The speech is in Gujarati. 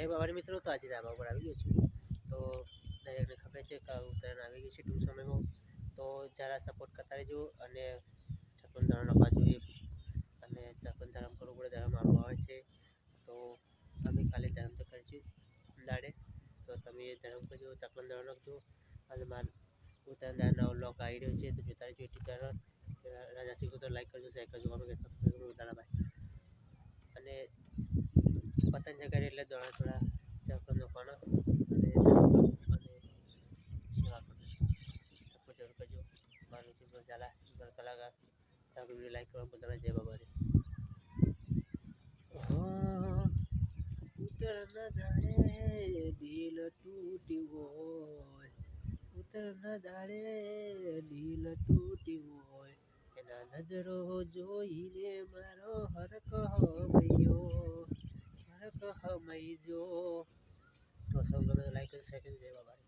જય બાબાની મિત્રો, તો આજે ધાબા ઉપર આવી ગયો છું. તો દરેકને ખબર છે કે ઉત્તરાયણ આવી ગઈ છે ટૂંક સમયમાં, તો જરા સપોર્ટ કરતા રહેજો અને ચકન દાણા નાખવા જોઈએ અને ચકન ધરમ કરવું પડે ધરમ મારવો આવે છે. તો અમે કાલે ધરમ તો કરીશું દાડે, તો તમે ધરમ કરજો, ચકન દાણા નાખજો અને મારા ઉત્તરાયણ દાડાનો વ્લોગ આવી રહ્યો છે, તો જોતા રહેજો. ટીચર રાજા શીખો તો લાઈક કરજો, શેર કરજો, અમે સબસ્ક્રાઈબ કરજો તારાભાઈ. અને પતંગ ચગાડી એટલે દોણા થોડા ચકનનો પાનો અને સેવા કરજો, સપોર્ટ જરૂર કરજો. મારું ચિંતન ઝાલા કલાકાર તારું વિડીયો લાઈક કરવા બધા જય બાબાને. ઉત્તરના દાડે દિલ તૂટ્યું હોય, ઉત્તરના દાડે દિલ તૂટ્યું હોય, એના નજરો જોઈને મારો હરખ હમૈયો હરખ હમૈજો. તો સૌ ગમે તો લાઈક કરી, શેર કરી, જય બાબા.